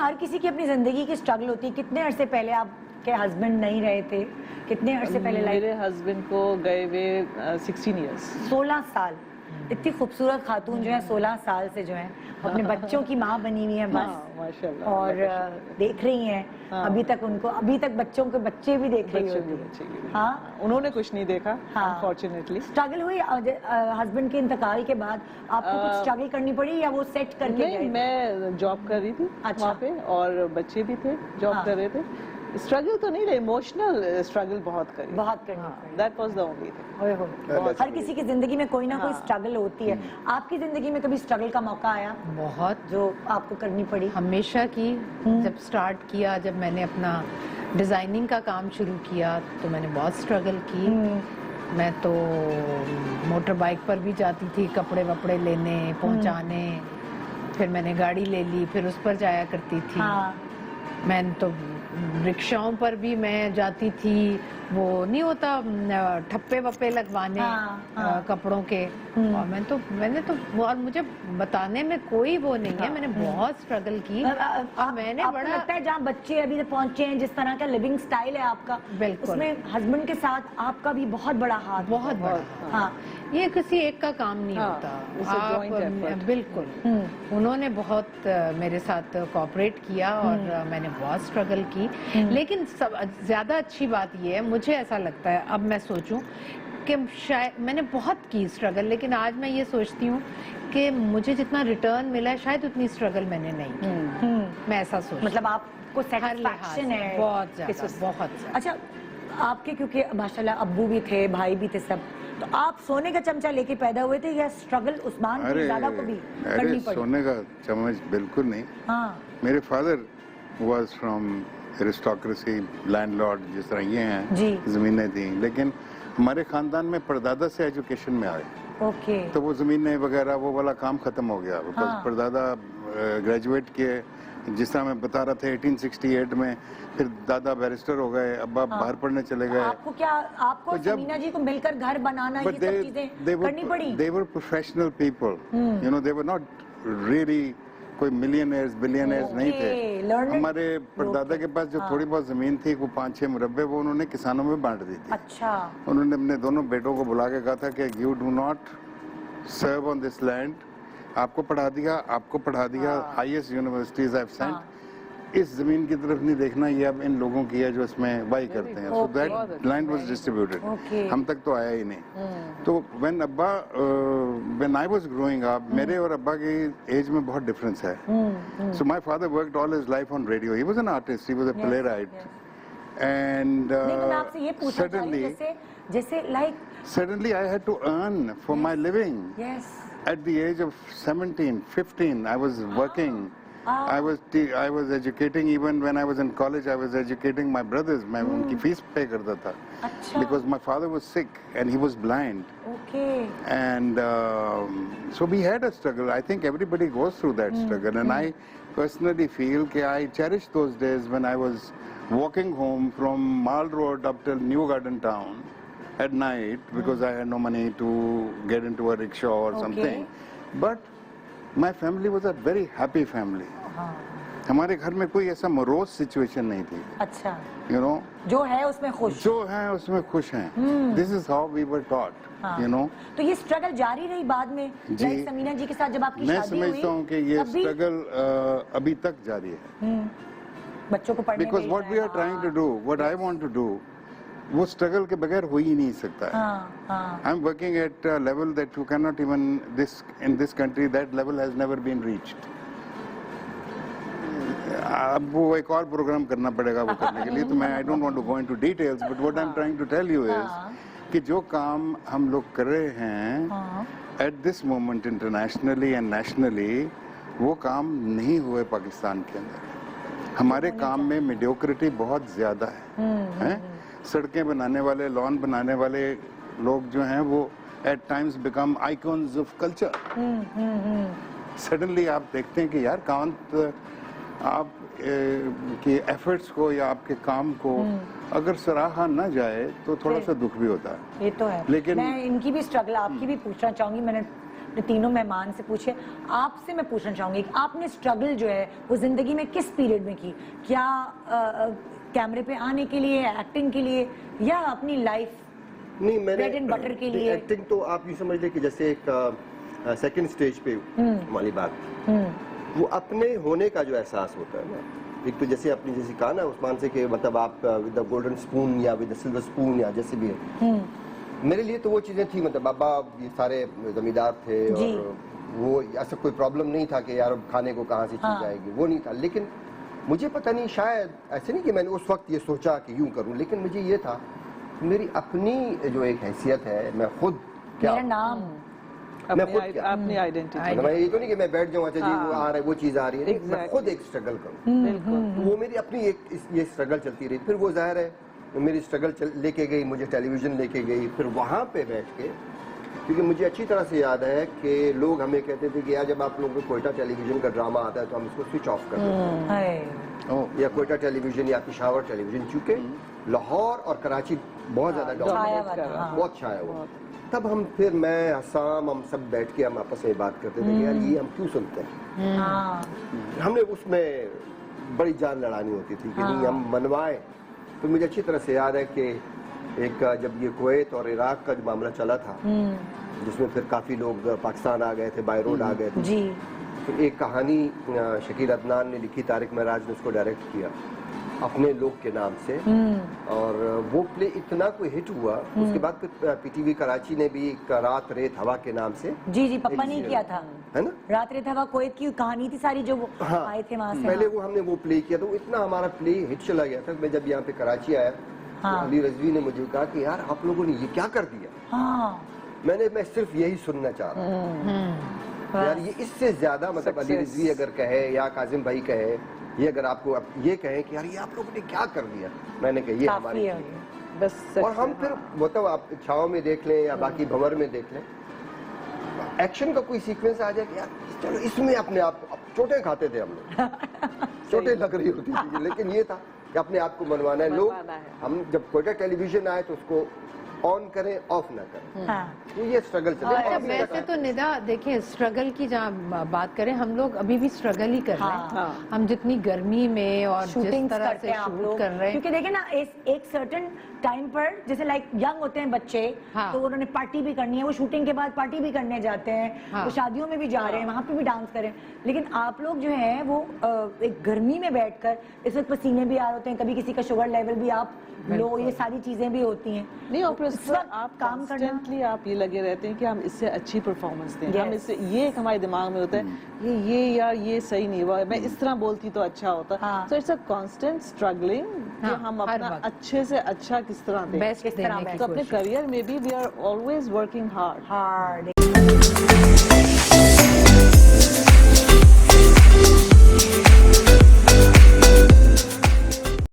हर किसी की अपनी जिंदगी की स्ट्रगल होती है। कितने अरसे पहले आपके हस्बैंड नहीं रहे थे? कितने अरसे पहले? मेरे हस्बैंड को गए हुए 16 इयर्स। 16 साल। इतनी खूबसूरत खातून जो है 16 साल से जो है अपने बच्चों की माँ बनी हुई है बस। माशाल्लाह। और देख रही हैं अभी तक उनको, अभी तक बच्चों के बच्चे भी देख रही होती हैं। हाँ, उन्होंने कुछ नहीं देखा हाँ। अनफॉर्चुनेटली। स्ट्रगल हुई हस्बैंड के इंतकाल के बाद आपको कुछ स्ट्रगल करनी पड़ी या वो सेट करके गए? मैं जॉब कर रही थी वहाँ पे और बच्चे भी थे जॉब कर रहे थे। स्ट्रगल तो नहीं रहे, इमोशनल स्ट्रगल बहुत करनी पड़ी। That was the only thing. हर किसी की जिंदगी में कोई ना कोई स्ट्रगल होती है। आपकी जिंदगी में कभी स्ट्रगल का मौका आया? बहुत, जो आपको करनी पड़ी? हमेशा की। जब स्टार्ट किया, जब मैंने अपना डिजाइनिंग का काम शुरू किया तो मैंने बहुत स्ट्रगल की। मैं तो मोटर बाइक पर भी जाती थी कपड़े वपड़े लेने पहुंचाने, फिर मैंने गाड़ी ले ली, फिर उस पर जाया करती थी। मैंने तो रिक्शाओं पर भी मैं जाती थी, वो नहीं होता ठप्पे वप्पे लगवाने कपड़ों के। और मैंने तो और मुझे बताने में कोई वो नहीं है, मैंने बहुत स्ट्रगल की। और मैंने बड़ा लगता है जहाँ बच्चे अभी तक पहुंचे हैं, जिस तरह का लिविंग स्टाइल है आपका, बिल्कुल उसमें हस्बैंड के साथ आपका भी बहुत बड़ा हाथ, बहुत बड़ा। हाँ, ये किसी एक का काम नहीं होता। आप बिल्कुल, उन्होंने बहुत मेरे साथ कोऑपरेट किया और मैंने बहुत स्ट्रगल की। लेकिन ज्यादा अच्छी बात ये है, मुझे ऐसा लगता है, अब मैं सोचूं कि शायद मैंने बहुत की स्ट्रगल, लेकिन आज मैं ये सोचती हूँ कि मुझे जितना रिटर्न मिला है शायद उतनी स्ट्रगल मैंने नहीं की। मैं ऐसा सोचती हूँ। मतलब आपको सेटिस्फैक्शन है बहुत ज्यादा, बहुत ज्यादा। अच्छा, आपके क्योंकि माशाल्लाह अब्बू भी थे, भाई भी थे सब, तो आप सोने का चमचा लेके पैदा हुए थे या स्ट्रगल उस्मान की ज़्यादा को भी करनी पड़ी? सोने का चम्मच बिल्कुल नहीं। मेरे father was from aristocracy, landlord, जिस तरह ये हैं, जमीनें थी, लेकिन हमारे खानदान में परदादा से एजुकेशन में आए। तो वो जमीनें वगैरह वो वाला काम खत्म हो गया। परदादा ग्रेजुएट किए, जिस तरह मैं बता रहा था 1868 में, फिर दादा बैरिस्टर हो गए, अब्बा बाहर पढ़ने चले गए। आपको समीना जी को मिलकर घर बनाना, ये सब चीजें करनी पड़ी? They were professional people, you know, they were not really कोई मिलियनेयर्स बिलियनेयर्स नहीं थे। हमारे परदादा के पास जो थोड़ी बहुत जमीन थी, वो 5-6 मुरब्बे, वो उन्होंने किसानों में बांट दी थी। अच्छा। उन्होंने अपने दोनों बेटों को बुला के कहा था कि you do not serve on this land. आपको पढ़ा दिया, highest universities I have sent, इस जमीन की तरफ नहीं देखना, ये अब इन लोगों की है जो इसमें वाई करते हैं। So that land was distributed. हम तक तो आया ही नहीं। तो when I was growing up, मेरे और अब्बा की एज में बहुत डिफरेंस है। So my father worked all his life on radio, he was an artist, he was a playwright, and suddenly I had to earn for my living. At the age of 17, 15, I was working. I was educating, even when I was in college, I was educating my brothers. मैं उनकी fees पे करता था, because my father was sick and he was blind. And so we had a struggle. I think everybody goes through that struggle, and I personally feel that I cherish those days when I was walking home from Mall Road up till New Garden Town at night, because I had no money to get into a rickshaw or something. But my family was a very happy family. हमारे घर में कोई ऐसा morose situation नहीं थी। अच्छा। You know, जो है उसमें खुश हैं। This is how we were taught. You know. तो ये स्ट्रगल जारी रही बाद में, समीना जी के साथ जब आपकी शादी हुई? मैं समझता हूँ कि ये स्ट्रगल अभी तक जारी है। बच्चों को पढ़ने Because what we are trying to do, what I want to do, वो स्ट्रगल के बगैर हो ही नहीं सकता है। I'm working at a level that you cannot even in this country, that level has never been reached. अब वो एक और प्रोग्राम करना पड़ेगा वो करने के लिए, तो मैं I don't want to go into details, but what I'm trying to tell you is कि जो काम हम लोग कर रहे हैं at this moment internationally and nationally, वो काम नहीं हुए पाकिस्तान के अंदर। हमारे काम में मीडियोक्रिटी बहुत ज्यादा है। सड़कें बनाने वाले, लॉन बनाने वाले लोग जो हैं, वो at times become icons of culture. Suddenly आप देखते हैं कि यार कांत, आप के एफर्ट्स को या आपके काम को अगर सराहा ना जाए तो थोड़ा सा दुख भी होता है। ये तो है। लेकिन मैं इनकी भी स्ट्रगल, आपकी भी पूछना चाहूंगी। मैंने अपने तीनों मेहमान से पूछे, आपसे मैं पूछना चाहूंगी कि आपने स्ट्रगल जो है वो जिंदगी में किस पीरियड में की? क्या कैमरे पे आने के लिए, एक्टिंग के लिए, या अपनी लाइफ नहीं, मैंने ब्रेड एंड बटर के लिए? एक्टिंग तो आप यूँ समझ लें कि जैसे एक सेकंड स्टेज पे वाली बात, वो अपने होने का जो एहसास होता है ना, एक तो जैसे आपने जैसे कहा ना उस्मान से कि मतलब आप विद द गोल्डन स्पून या विद द सिल्वर स्पून या जैसे भी है, मेरे लिए तो वो चीज़ें थी, मतलब बाबा ये सारे जमींदार थे और वो ऐसा कोई प्रॉब्लम नहीं था कि यार खाने को कहाँ से चीज़ आएगी, वो नहीं था। लेकिन मुझे पता नहीं, शायद ऐसे नहीं कि मैंने उस वक्त ये सोचा कि यूँ करूँ, लेकिन मुझे ये था मेरी अपनी जो एक हैसियत है, मैं खुद क्या, मेरा नाम, मैं खुद क्या, अपनी आइडेंटिटी, मैं ये तो नहीं कि मैं बैठ जाऊँ अच्छा जी वो आ रहा है वो चीज़ आ रही है, मैं खुद एक स्ट्रगल करूँ। तो वो मेरी अपनी एक ये स्ट्रगल चलती रही। फिर वो जाहिर है मेरी स्ट्रगल लेके गई, मुझे टेलीविज़न लेके गई। फिर वहाँ पे बैठ के, क्योंकि मुझे अच्छी तरह से याद है कि लोग हमें कहते थे कि यार जब आप लोगों को कोयटा टेलीविज़न का ड्रामा आता है तो हम इसको स्विच ऑफ कर देते हैं, या कोयटा टेलीविज़न या पिशावर टेलीविज़न, चूँकि लाहौर और कराची बहुत ज़्यादा बहुत छाया हुआ। तब हम फिर मैं हसाम हम सब बैठ के हम आपस में बात करते थे कि यार ये हम क्यों सुनते हैं। हमने उसमें बड़ी जान लड़ानी होती थी कि नहीं हम मनवाएं। तो मुझे अच्छी तरह से याद है कि एक जब ये कुवैत और इराक का जो मामला चला था, जिसमें फिर काफ़ी लोग पाकिस्तान आ गए थे, बाय रोड आ गए थे जी। तो एक कहानी शकील अदनान ने लिखी, तारिक महराज ने उसको डायरेक्ट किया अपने लोग के नाम से, और वो प्ले इतना कोई हिट हुआ। उसके बाद फिर पीटीवी कराची ने भी एक रात रेत हवा के नाम से, जी पप्पा ने किया था, है ना, रात रेत हवा कुवैत की कहानी थी सारी जो वो आए थे वहाँ से। पहले वो हमने वो प्ले किया, तो इतना हमारा प्ले हिट चला गया था। मैं जब यहाँ पे कराची आया तो अली रजवी ने मुझे कहा कि यार आप लोगों ने ये क्या कर दिया। मैं सिर्फ यही सुनना चाह रहा था यार, ये इससे ज्यादा मतलब अली रजवी अगर कहे या काजिम भाई कहे, ये अगर आपको ये कहें कि यार ये आप लोगों ने क्या कर दिया, मैंने कहा ये हमारी बस। और हम फिर मतलब आप छाव में देख लें या बाकी भंवर में देख लें, एक्शन का कोई सीक्वेंस आ जाए कि यार चलो इसमें अपने आप चोटें खाते थे हम लोग चोटें लग रही होती थी, लेकिन ये था कि अपने आप को मनवाना है। लोग हम जब कोयटा टेलीविजन आए तो उसको ऑन करें ऑफ ना करें, तो ये स्ट्रगल चले। अच्छा, वैसे तो निदा देखिए, स्ट्रगल की जहाँ बात करें, हम लोग अभी भी स्ट्रगल ही कर रहे हैं। हम जितनी गर्मी में और जिस तरह से शूट कर रहे हैं, क्योंकि देखिए ना एक सर्टेन टाइम पर जैसे लाइक यंग होते हैं बच्चे, तो उन्होंने पार्टी भी करनी है, वो शूटिंग के बाद पार्टी भी करने जाते हैं, वो शादियों में भी जा रहे हैं, वहाँ पे भी डांस करें। लेकिन आप लोग जो है वो एक गर्मी में बैठकर, इस वक्त पसीने भी आ रहे होते हैं, कभी किसी का शुगर लेवल भी आप लो, ये सारी चीजें भी होती हैं। नहीं, और आप काम करने आप ये लगे रहते हैं कि हम इससे अच्छी परफॉर्मेंस दें, हम इससे, ये एक हमारे दिमाग में होता है ये यार ये सही नहीं हुआ, मैं इस तरह बोलती तो अच्छा होता। So it's a constant struggling कि हम अपना अच्छे से अच्छा किस तरह दें, बेस्ट किस तरह। तो अपने करियर में भी we are always working hard